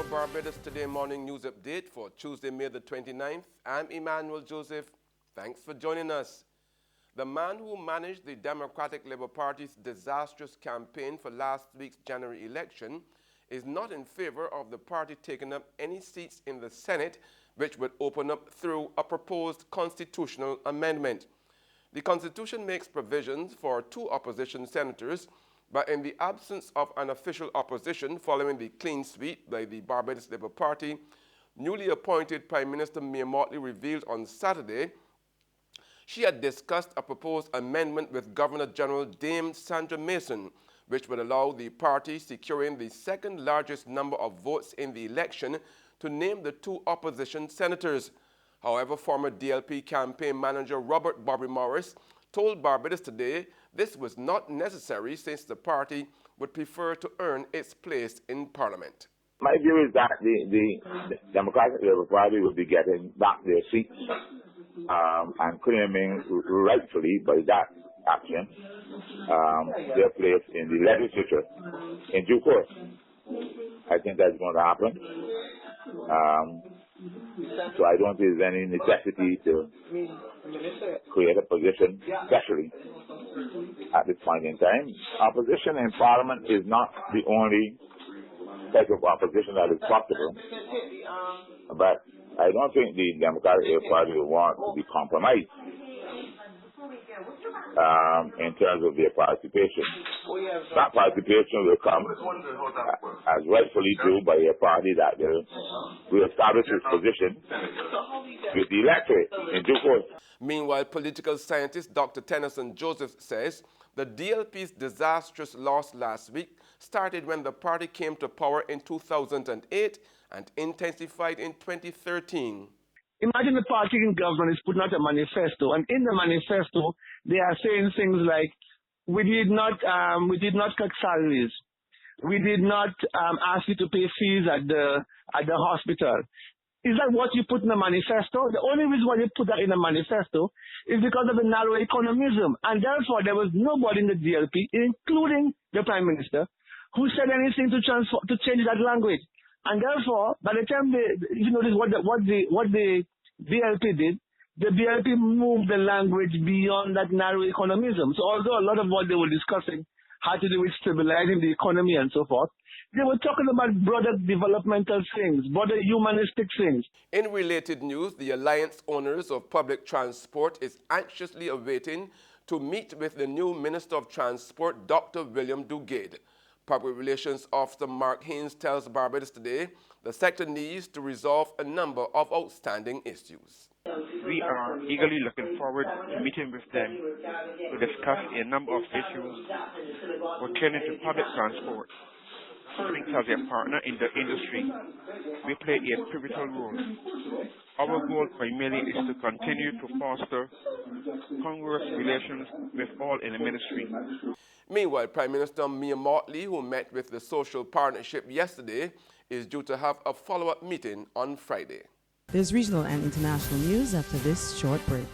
Barbados Today Morning News Update for Tuesday, May the 29th. I'm Emmanuel Joseph. Thanks for joining us. The man who managed the Democratic Labour Party's disastrous campaign for last week's January election is not in favor of the party taking up any seats in the Senate, which would open up through a proposed constitutional amendment. The Constitution makes provisions for 2 opposition senators, but in the absence of an official opposition following the clean sweep by the Barbados Labour Party, newly appointed Prime Minister Mia Mottley revealed on Saturday she had discussed a proposed amendment with Governor-General Dame Sandra Mason, which would allow the party securing the second largest number of votes in the election to name the 2 opposition senators. However, former DLP campaign manager Robert Bobby Morris told Barbados Today this was not necessary since the party would prefer to earn its place in Parliament. My view is that the Democratic Labour Party will be getting back their seats and claiming rightfully by that action their place in the legislature in due course. I think that's going to happen. So I don't think there's any necessity to create a position, especially at this point in time. Opposition in Parliament is not the only type of opposition that is possible, but I don't think the Democratic Party will want to be compromised in terms of their participation. That participation will come as rightfully due by a party that will establish its position with the electorate in due course. Meanwhile, political scientist Dr. Tennyson Joseph says the DLP's disastrous loss last week started when the party came to power in 2008 and intensified in 2013. Imagine the party in government is putting out a manifesto, and in the manifesto they are saying things like, we did not cut salaries, we did not ask you to pay fees at the hospital. Is that what you put in the manifesto? The only reason why you put that in the manifesto is because of the narrow economism, and therefore there was nobody in the DLP, including the Prime Minister, who said anything to change that language. And therefore, by the time you notice what the DLP did, the DLP moved the language beyond that narrow economism. So although a lot of what they were discussing had to do with stabilizing the economy and so forth, they were talking about broader developmental things, broader humanistic things. In related news, the Alliance Owners of Public Transport is anxiously awaiting to meet with the new Minister of Transport, Dr. William Dugade. Public Relations Officer Mark Haynes tells Barbados Today the sector needs to resolve a number of outstanding issues. We are eagerly looking forward to meeting with them to discuss a number of issues pertaining to public transport. Since as a partner in the industry, we play a pivotal role. Our goal primarily is to continue to foster congruous relations with all in the ministry. Meanwhile, Prime Minister Mia Mottley, who met with the social partnership yesterday, is due to have a follow-up meeting on Friday. There's regional and international news after this short break.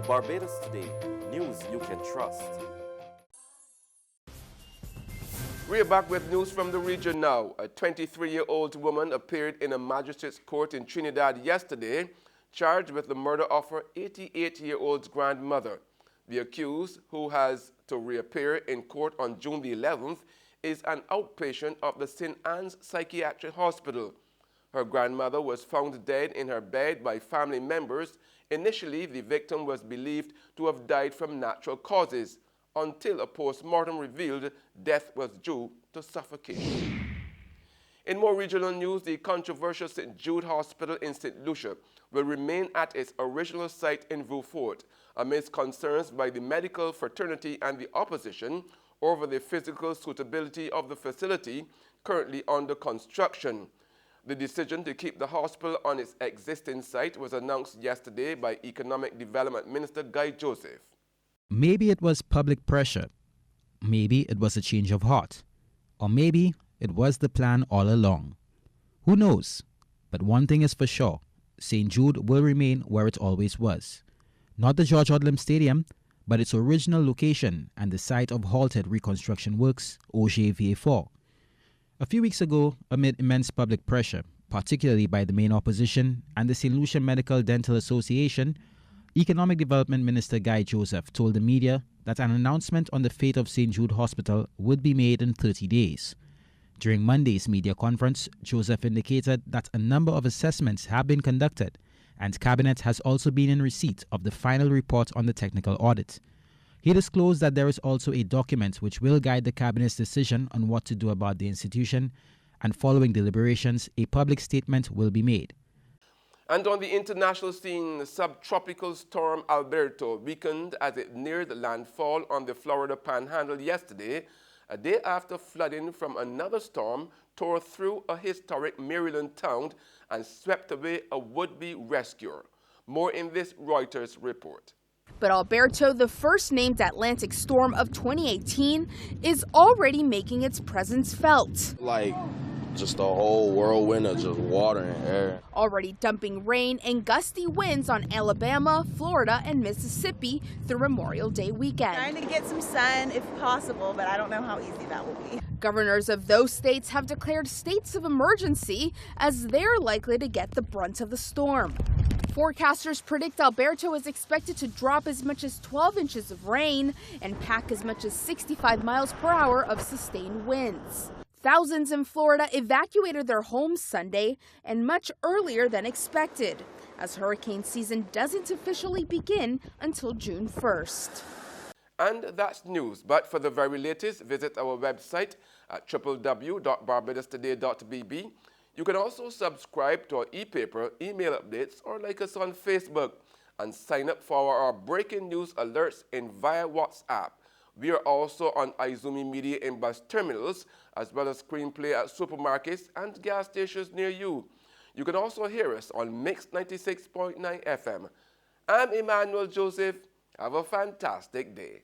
Barbados Today, news you can trust. We're back with news from the region now. A 23-year-old woman appeared in a magistrate's court in Trinidad yesterday, charged with the murder of her 88-year-old grandmother. The accused, who has to reappear in court on June the 11th, is an outpatient of the St. Anne's Psychiatric Hospital. Her grandmother was found dead in her bed by family members. Initially, the victim was believed to have died from natural causes, until a post-mortem revealed death was due to suffocation. In more regional news, the controversial St. Jude Hospital in St. Lucia will remain at its original site in Beaufort amidst concerns by the medical fraternity and the opposition over the physical suitability of the facility currently under construction. The decision to keep the hospital on its existing site was announced yesterday by Economic Development Minister Guy Joseph. Maybe it was public pressure. Maybe it was a change of heart. Or maybe it was the plan all along. Who knows? But one thing is for sure. St. Jude will remain where it always was. Not the George Odlum Stadium, but its original location and the site of halted reconstruction works, OGVA4. A few weeks ago, amid immense public pressure, particularly by the main opposition and the St. Lucia Medical Dental Association, Economic Development Minister Guy Joseph told the media that an announcement on the fate of St. Jude Hospital would be made in 30 days. During Monday's media conference, Joseph indicated that a number of assessments have been conducted and Cabinet has also been in receipt of the final report on the technical audit. He disclosed that there is also a document which will guide the Cabinet's decision on what to do about the institution, and following deliberations, a public statement will be made. And on the international scene, subtropical storm Alberto weakened as it neared landfall on the Florida Panhandle yesterday, a day after flooding from another storm tore through a historic Maryland town and swept away a would-be rescuer. More in this Reuters report. But Alberto, the first named Atlantic storm of 2018, is already making its presence felt. Like just a whole whirlwind of just water and air. Already dumping rain and gusty winds on Alabama, Florida, and Mississippi through Memorial Day weekend. Trying to get some sun if possible, but I don't know how easy that will be. Governors of those states have declared states of emergency as they're likely to get the brunt of the storm. Forecasters predict Alberto is expected to drop as much as 12 inches of rain and pack as much as 65 miles per hour of sustained winds. Thousands in Florida evacuated their homes Sunday and much earlier than expected, as hurricane season doesn't officially begin until June 1st. And that's news, but for the very latest, visit our website at www.barbadostoday.bb. You can also subscribe to our e-paper, email updates, or like us on Facebook, and sign up for our breaking news alerts via WhatsApp. We are also on Izumi Media in bus terminals, as well as Screenplay at supermarkets and gas stations near you. You can also hear us on Mix 96.9 FM. I'm Emmanuel Joseph. Have a fantastic day.